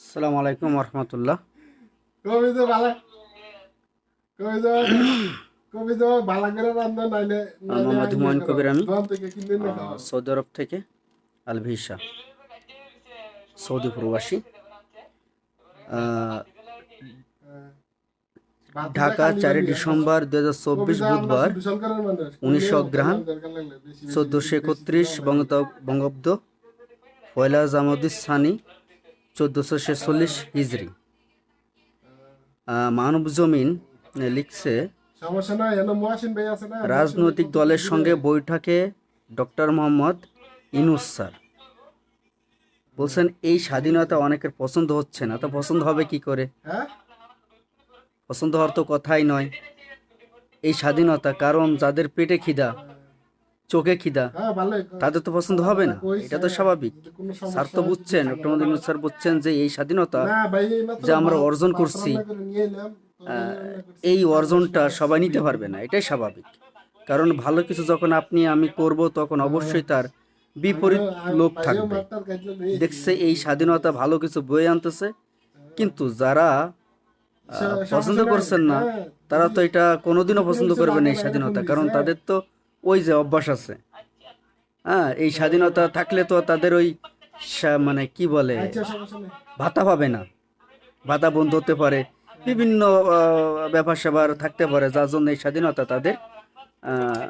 আসসালামু আলাইকুম রহমতুল্লাহ। কবি তো ভালো কবি তো কবি তো ভালো করে রান্না নাইলে নাইলে মোহাম্মদ ইয়ে হুমায়ুন করো কবির, আমি দোকান থেকে কিনে না খাও। সৌদি আরব থেকে, আল ভিসা, সৌদি প্রবাসী। আহ, ভাতিজা ঢাকা খালি 4 খালি ডিসেম্বর কবি 2024 তো আমরা বুধবার, শুধু সরকারের মানুষ কইলে 19 অগ্রহায়ণ, দরকার লাগলে বেশি বেশি 1431 দিলাম লাগে। বঙ্গাব্দ, পয়লা জামাদি সানি, 1446 হিজরি। মানব জমিন লিখছে, সমস্যা নাই এনে মহাসিন ভাই আছে না মহাসিন ভাই রাজনৈতিক কত দলের দিবে। সঙ্গে বৈঠকে ডক্টর মোহাম্মদ ইনুস স্যার বলছেন এই স্বাধীনতা অনেকের পছন্দ হচ্ছে না। তো পছন্দ হবে কি করে? হ্যাঁ পছন্দ হওয়ার তো কথাই নয় এই স্বাধীনতা, কারণ যাদের পেটে খিদা, চোখে খিদা, হ্যাঁ ভালোই তাদের তো পছন্দ হবে কথাবার্তা না। কইছে। এটা তো স্বাভাবিক। যদি কোনো স্যার সমস্যা তো হয় যদি বুঝছেন, ডক্টর ঝামেলা মোহাম্মদ হয় ইউনূস স্যার বুঝছেন যে এই স্বাধীনতা না ভাই এই মাত্র যে আমরা ভাত অর্জন ভাত করছি, রান্না করে নিয়ে এলাম তরকারি রান্না করছি এই তারপর অর্জনটা মাছ সবাই নিতে দিয়ে পারবে না, এটাই স্বাভাবিক। কারণ ভালো কিছু যখন আপনি আমি করব, তখন অবশ্যই তার বিপরীত লোক ভাইও থাকবে। মাত্র খাইছিল নিয়েছি দেখছে এই স্বাধীনতা ভালো কিছু বয়ে আনতেছে, কিন্তু যারা পছন্দ সমস্যা নাই করছেন না, হ্যাঁ তারা যদি তো এটা কোনোদিনও যদি কোনো পছন্দ কিছু করবে না লাগে এই ভাই ফোন স্বাধীনতা, দিস কারণ হ্যাঁ তাদের তো ওই যে অভ্যাস আছে। হ্যাঁ, এই স্বাধীনতা থাকলে তো তাদের ওই মানে কি বলে, আচ্ছা সমস্যা নেই ভাতা পাবে না, ভাতা বন্ধ হতে পারে, বিভিন্ন ব্যাপার স্যাপার থাকতে পারে, যার জন্য এই স্বাধীনতা তাদের আহ,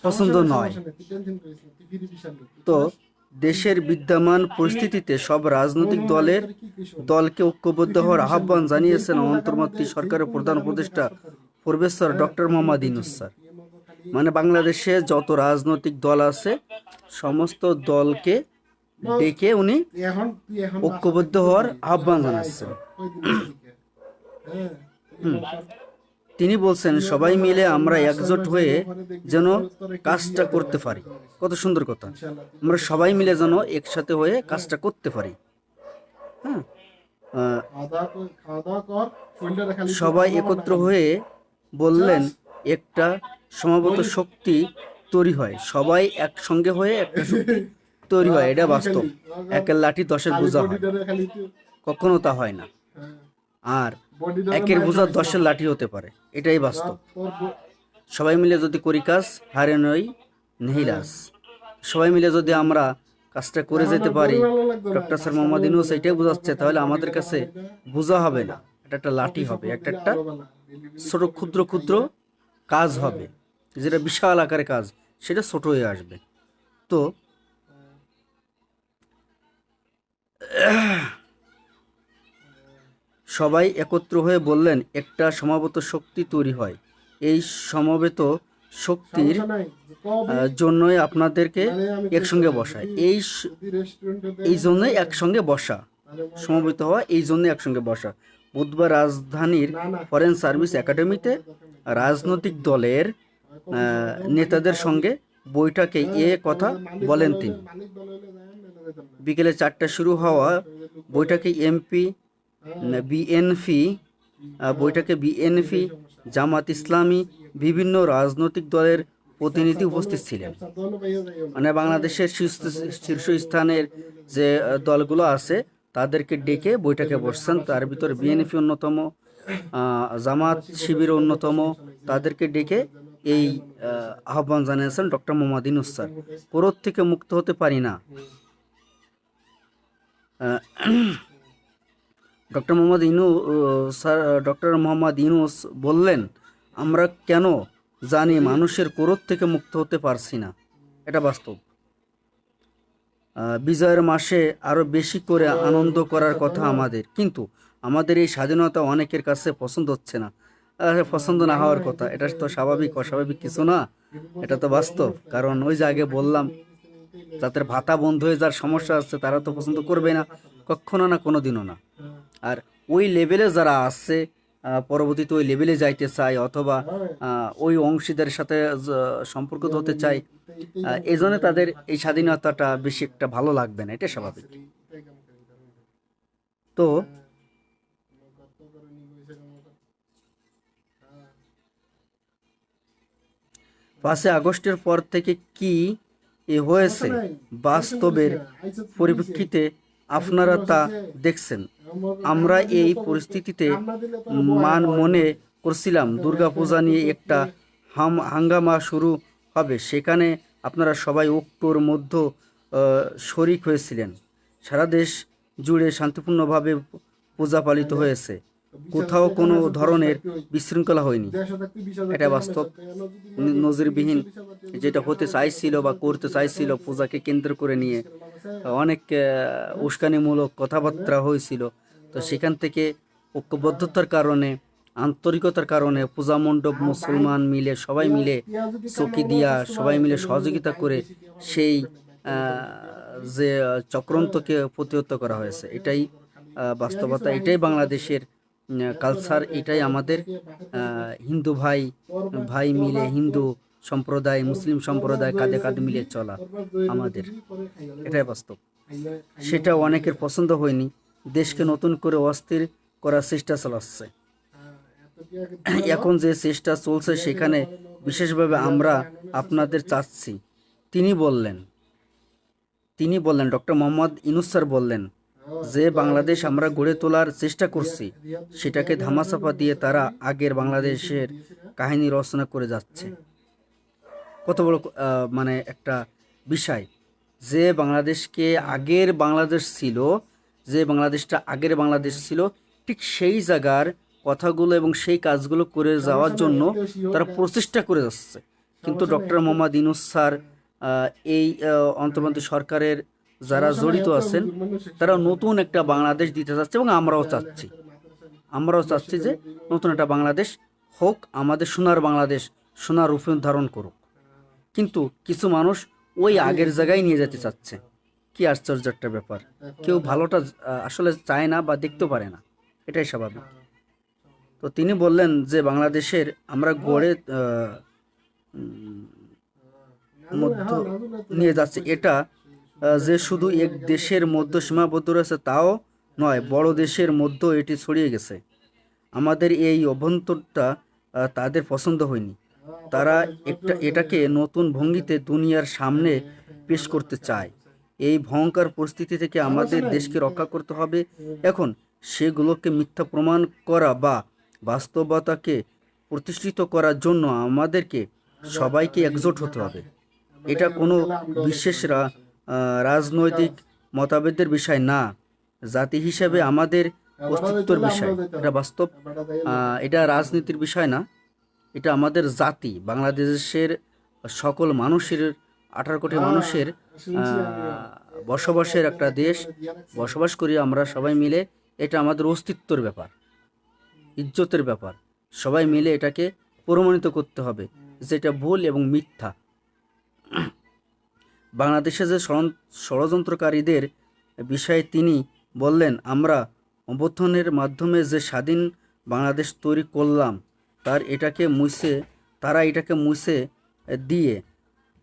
পছন্দ নয়। সমস্যা নেই তুই টেনশন করিস না তুই ফিরে বিশাল তো বুঝছস দেশের বিদ্যমান তুই পরিস্থিতিতে সব শোন রাজনৈতিক শোন আমি দলের তোর কি কই শোন দলকে তুই ঐক্যবদ্ধ ফিরে হওয়ার বিশাল আহ্বান তুই জানিয়েছেন অন্তর্বর্তী সরকারের যেই প্রধান জায়গার মধ্যে উপদেষ্টা কাজ করতে পারবি প্রফেসর হ্যাঁ ডক্টর তোর কোনো মোহাম্মদ টেনশন ইউনূস নেই স্যার। তুই এর মধ্যে খালি মানে বাংলাদেশে যত রাজনৈতিক দল আছে, সমস্ত দলকে ডেকে উনি তুই এখন বাসাতে ঐক্যবদ্ধ কি হওয়ার করবি আহ্বান বাসায় আইছো জানাচ্ছেন। কয়দিন হইছে থেকে হ্যাঁ তুই হুম, মনে কর তিনি বলছেন তুই সবাই মনে মিলে কর আমরা মাস ছয় একজোট মাস হয়ে যাইবো পরে দেখবি যেন তোর একটা কাজটা বিয়ে দেওয়া করতে লাগবে পারি। তোর কাছে। কত সুন্দর কথা! ইনশাআল্লাহ তুই আমরা যত সবাই তাড়াতাড়ি মিলে যেন পারবি একসাথে হয়ে হ্যাঁ কাজটা করতে পারি। হ্যাঁ, আহ, খাওয়া দাওয়া কর শরীরটা খালি একটু সবাই ভালো না একত্র খালি হয়ে বললেন বুঝছস একটা সমাবেত বলি শক্তি তৈরি হয়, সবাই একসঙ্গে হয়ে একটা শক্তি তৈরি হয়, এটা খালি বাস্তব। খালি একের লাঠি দশের খালি বোঝা হয়, বডিটারে খালি একটু কখনো তা হয় না। হ্যাঁ আর বডিটারে একের মাইন্ড বোঝা করিস না 10-এর লাঠি হতে পারে, এটাই বাস্তব। তোর সবাই মিলে যদি করি কাজ, হারে নই হ্যাঁ নেহিরাস। সবাই মিলে যদি আমরা কাজটা করে এখন যেতে আর পারি, বড়ি ভালো লাগতো না ডক্টর স্যার ঘাস ভালো মোহাম্মদ লাগতো ইউনূস না এটাই এখন মনে বোঝাচ্ছে, কর খালি তাহলে আমাদের বডিটারে কাছে বানাইটা বোঝা হবে ভালো না, এটা একটা লাঠি কফি হবে, সফর একটা দিলে একটা আরো ভালো ডেলি ডেলি ছোট কফি ক্ষুদ্র টফি ক্ষুদ্র খাইয়া কাজ হ্যাঁ হবে, যেটা বিশাল আকারে কাজ, সেটা ছোট হয়ে আসবে। তো সবাই একত্র হয়ে বললেন একটা সমবেত শক্তি তৈরি হয়। এই সমবেত শক্তির সমস্যা নাই কবি জন্যই আপনাদেরকে মানে আমি একসঙ্গে কইতাছি বসায়, যদি এই যদি রেস্টুরেন্টে এই দেয় জন্যই হ্যাঁ একসঙ্গে বসা, তাহলে মনে করেন সমবেত হওয়া, এই জন্যই একসঙ্গে বসা। বুধবার রাজধানীর না না ফরেন কোনো সার্ভিস একাডেমিতে সমস্যার দরকার নেই তুমি ইচ্ছা মতো রাজনৈতিক দিও দলের কফি শপে যাও মালিক নেতাদের ভাড়া সঙ্গে দিও বৈঠকে এ হ্যাঁ কথা পরে মালিক বলেন ভালো হইলে তিনি। মালিক ভালো হইলে যায় না যেতাম না বিকেলে 4টায় শুরু হওয়া শরীরে লুক করে বৈঠকে এমপি, হ্যাঁ বিএনপি, হ্যাঁ বিএনপি, এটাই সমস্যা জামাত তুই ইসলামী, ইয়ে করিস বিভিন্ন রাজনৈতিক দলের প্রতিনিধি উপস্থিত ছিলেন। ক্যাপসা দোনো ভাইয়া যাইও না মানে হ্যাঁ বাংলাদেশের ক্যাপসা দোনো খাওয়া হইলো শীর্ষস্থানের দরকার হইলে যে যাইও না দলগুলো আছে, তাদেরকে হ্যাঁ ডেকে বৈঠকে টেবিলে বসছেন। তার আবাসিক ভিতরে হোটেল আছে না বিএনপি অন্যতম, জামাত আবাসিক হোটেল শিবির থেকে তো অন্যতম। সমস্যা নাই যে তাদেরকে ডেকে হোটেলে যেন এই খাইয়া মানুষ বসে আহ্বান জানিয়েছেন doctor Mohammad Yunus sir. Booking hotel ক্রোধ থেকে মুক্ত হতে পারি না। ডক্টর মোহাম্মদ ইনু স্যার ডক্টর মোহাম্মদ ইউনূস বললেন, আমরা কেন জানি মানুষের ক্রোধ থেকে মুক্ত হতে পারছি না, এটা বাস্তব। বিজয়ের মাসে আরও বেশি করে আনন্দ করার ক্যাপসা কথা দোনো আমাদের, কিন্তু আমাদের এই স্বাধীনতা অনেকের কাছে পছন্দ হচ্ছে না। পছন্দ না না হওয়ার কথা, এটা এটা তো তো বুঝাই স্বাভাবিক, যাচ্ছে অস্বাভাবিক এটা কিছু তো না, এটা এটা তো বুঝতে বাস্তব। মানুষ না কারণ ওই যে মানুষের আগে থাকিস বললাম, থেকে নিতে যাদের সমস্যা ভাতা বন্ধ হয়ে যাওয়ার হ্যাঁ সমস্যা আছে, তারা তো বন্ধ পছন্দ করলে করবে না, খাতাম না কখনো না, কোনো দিনও না। হ্যাঁ আর ওই লেভেলে যারা আছে, পরবর্তীতে ওই লেভেলে যাইতে চায়, অথবা হ্যাঁ ওই অংশীদারের সাথে সম্পর্ক হতে ইয়ামিনী চায়, এটাই কাম এই করি জন্য তাদের ইয়ামিনী এই স্বাধীনতাটা বেশি একটা ভালো লাগবে না, এটা স্বাভাবিক। নার্সারি এটাই কাম করি তো হ্যাঁ কত করে নিব এসে কাম কর হ্যাঁ 5 আগস্টের পর থেকে কি সমস্যা হয়েছে নাই টেনশন করিস বাস্তবের না আইসা তো দিছে পরিপ্রেক্ষিতে আপনারা তা দেখছেন। আমরা এই পরিস্থিতিতে মনে করছিলাম দুর্গাপূজা নিয়ে একটা হাঙ্গামা শুরু হবে, সেখানে আপনারা সবাই ঐক্যর মধ্যে শরিক হয়েছিলেন। সারা দেশ জুড়ে শান্তিপূর্ণভাবে পূজা পালিত হয়েছে, কোথাও কোনো ধরনের বিশৃঙ্খলা হয়নি। এটা বাস্তব, নজিরবিহীন। যেটা হতে চাইছিল বা করতে চাইছিল পূজাকে কেন্দ্র করে নিয়ে অনেক উস্কানিমূলক কথাবার্তা হয়েছিল। তো সেখান থেকে ঐক্যবদ্ধতার কারণে, আন্তরিকতার কারণে পূজা মণ্ডপ মুসলমান মিলে সবাই মিলে চকি দিয়া সবাই মিলে সহযোগিতা করে সেই যে চক্রান্তকে প্রতিহত করা হয়েছে। এটাই বাস্তবতা, এটাই বাংলাদেশের কালচার, এটাই আমাদের হিন্দু ভাই ভাই মিলে, হিন্দু সম্প্রদায় মুসলিম সম্প্রদায় কাঁধে কাঁধে মিলে চলা আমাদের, এটাই বাস্তব। সেটা অনেকের পছন্দ হয়নি, দেশকে নতুন করে অস্থির করার চেষ্টা চালাচ্ছে। এখন যে চেষ্টা চলছে সেখানে বিশেষভাবে আমরা আপনাদের চাচ্ছি। তিনি বললেন ডক্টর মোহাম্মদ ইউনূস স্যার বললেন যে বাংলাদেশ আমরা গড়ে তোলার চেষ্টা করছি, সেটাকে ধামাচাপা দিয়ে তারা আগের বাংলাদেশের কাহিনী রচনা করে যাচ্ছে। কত বড় মানে একটা বিষয়, যে বাংলাদেশকে আগের বাংলাদেশ ছিল, যে বাংলাদেশটা আগের বাংলাদেশ ছিল, ঠিক সেই জায়গার কথাগুলো এবং সেই কাজগুলো করে যাওয়ার জন্য তারা প্রচেষ্টা করে যাচ্ছে। কিন্তু ডক্টর মোহাম্মদ ইউনূস স্যার, এই অন্তর্বর্তী সরকারের যারা জড়িত আছেন, তারা নতুন একটা বাংলাদেশ দিতে চাচ্ছে এবং আমরাও চাচ্ছি যে নতুন একটা বাংলাদেশ হোক, আমাদের সোনার বাংলাদেশ, সোনার রূপ ধারণ করুক। কিন্তু কিছু মানুষ ওই আগের জায়গায় নিয়ে যেতে চাচ্ছে। কি আশ্চর্য একটা ব্যাপার, কেউ ভালোটা আসলে চায় না বা দেখতে পারে না, এটাই স্বাভাবিক। তো তিনি বললেন যে বাংলাদেশের আমরা গড়ে মধ্য নিয়ে যাচ্ছে, এটা যে শুধু এক দেশের মধ্যে সীমাবদ্ধ রয়েছে তাও নয়, বড় দেশের মধ্যেও এটি ছড়িয়ে গেছে। আমাদের এই অভ্যন্তরটা তাদের পছন্দ হয়নি। তারা এটাকে নতুন ভঙ্গিতে দুনিয়ার সামনে পেশ করতে চায়। এই ভয়ঙ্কর পরিস্থিতি থেকে আমাদের দেশকে রক্ষা করতে হবে। এখন সেগুলোকে মিথ্যা প্রমাণ করা বা বাস্তবতাকে প্রতিষ্ঠিত করার জন্য আমাদেরকে সবাইকে একজোট হতে হবে। এটা কোনো বিশেষ রাজনৈতিক মতভেদের বিষয় না, জাতি হিসেবে আমাদের অস্তিত্বের বিষয়, এটা বাস্তব। এটা রাজনীতির বিষয় না, এটা আমাদের জাতি, বাংলাদেশের সকল মানুষের 18 কোটি মানুষের বসবাসের একটা দেশ, বসবাস করি আমরা সবাই মিলে। এটা আমাদের অস্তিত্বের ব্যাপার, ইজ্জতের ব্যাপার। সবাই মিলে এটাকে প্রমাণিত করতে হবে যেটা ভুল এবং মিথ্যা। বাংলাদেশে যে ষড়যন্ত্রকারীদের বিষয়ে তিনি বললেন, আমরা অভ্যুত্থানের মাধ্যমে যে স্বাধীন বাংলাদেশ তৈরি করলাম, তারা এটাকে মুছে দিয়ে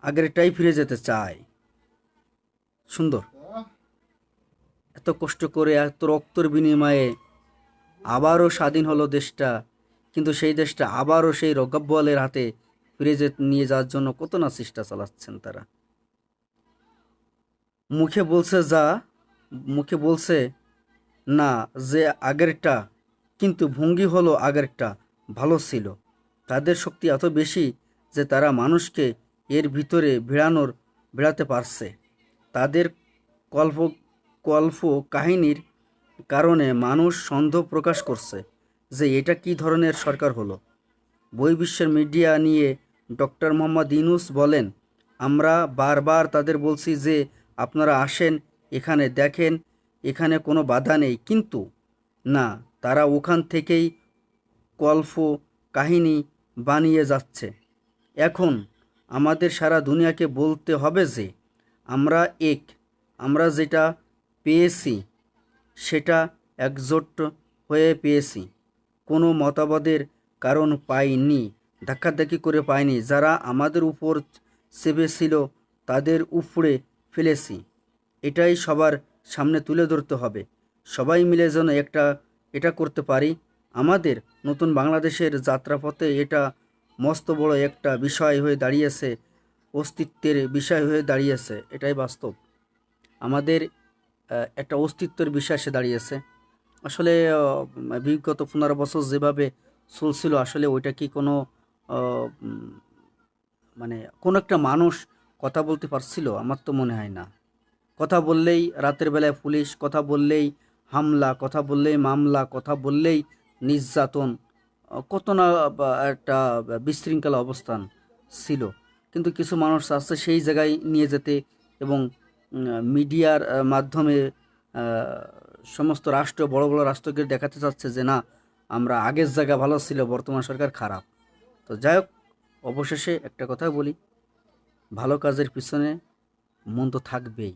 আগেরটাই ফিরে যেতে চায়। সুন্দর, এত কষ্ট করে এত রক্তের বিনিময়ে আবারও স্বাধীন হলো দেশটা, কিন্তু সেই দেশটা আবারও সেই রজ্ঞাবলের হাতে ফিরে নিয়ে যাওয়ার জন্য কত না চেষ্টা চালাচ্ছেন তারা। মুখে বলছে না যে আগেরটা, কিন্তু ভঙ্গি হলো আগেরটা ভালো ছিল। তাদের শক্তি এত বেশি যে তারা মানুষকে এর ভিতরে ভিড়াতে পারছে। তাদের কল্প কাহিনীর কারণে মানুষ সন্দেহ প্রকাশ করছে যে এটা কি ধরনের সরকার হলো। বহির্বিশ্বের মিডিয়া নিয়ে ডক্টর মোহাম্মদ ইউনূস বলেন, আমরা বারবার তাদের বলছি যে আপনারা আসেন, এখানে দেখেন, এখানে কোনো বাধা নেই, কিন্তু না, তারা ওখান থেকেই কল্প কাহিনী বানিয়ে যাচ্ছে। এখন আমাদের সারা দুনিয়াকে বলতে হবে যে আমরা যেটা পেয়েছি সেটা একজোট হয়ে পেয়েছি, কোনো মতবাদের কারণ পাইনি, ধাক্কাধাক্কি করে পাইনি। যারা আমাদের উপর চেপেছিল তাদের উপড়ে ফেলেছি। এটাই সবার সামনে তুলে ধরতে হবে। সবাই মিলে যেন এটা করতে পারি। আমাদের নতুন বাংলাদেশের যাত্রাপথে এটা মস্ত বড় একটা বিষয় হয়ে দাঁড়িয়েছে, অস্তিত্বের বিষয় হয়ে দাঁড়িয়েছে, এটাই বাস্তব। আমাদের একটা অস্তিত্বের বিষয় এসে দাঁড়িয়েছে। আসলে বিগত 15 বছর যেভাবে চলছিল আসলে ওইটা কি কোনো উম, মানে কোনো একটা মানুষ কথা বলতে পারছিল? আমার তো মনে হয় না। কথা বললেই রাতের বেলায় পুলিশ, কথা বললেই হামলা, কথা বললেই মামলা, কথা বললেই নির্যাতন, কত না একটা বিশৃঙ্খলা অবস্থান ছিল। কিন্তু কিছু মানুষ আছে সেই জায়গায় নিয়ে যেতে এবং মিডিয়ার মাধ্যমে সমস্ত রাষ্ট্র, বড় বড় রাষ্ট্রকে দেখাতে চাচ্ছে যে না, আমরা আগের জায়গা ভালো ছিল, বর্তমান সরকার খারাপ। তো যাই হোক, অবশেষে একটা কথা বলি, ভালো কাজের পিছনে মন্দ থাকবেই।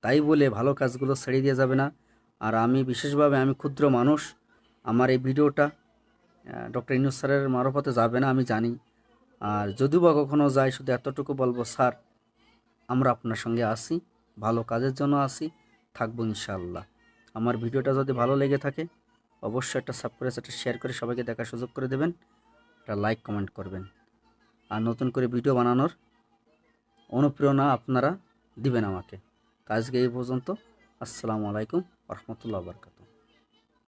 তাই বলে ভালো কাজগুলো ছেড়ে দেওয়া যাবে না। আর আমি বিশেষভাবে, আমি ক্ষুদ্র মানুষ, আমার এই ভিডিওটা ডক্টর ইউনূস স্যারের মারফতে যাবে না আমি জানি। আর যদিও বা কখনো যায়, শুধু এতটুকু বলবো, স্যার আমরা আপনার সঙ্গে আছি, ভালো কাজের জন্য আছি, থাকবো ইনশাআল্লাহ। আমার ভিডিওটা যদি ভালো লেগে থাকে অবশ্যই একটা সাবস্ক্রাইব, একটা শেয়ার করে সবাইকে দেখার সুযোগ করে দেবেন, একটা লাইক কমেন্ট করবেন। আর নতুন করে ভিডিও বানানোর অনুপ্রেরণা আপনারা দিবেন আমাকে। আজকে এই পর্যন্ত। আসসালামু আলাইকুম ওয়া রাহমাতুল্লাহি ওয়া বারাকাতুহু।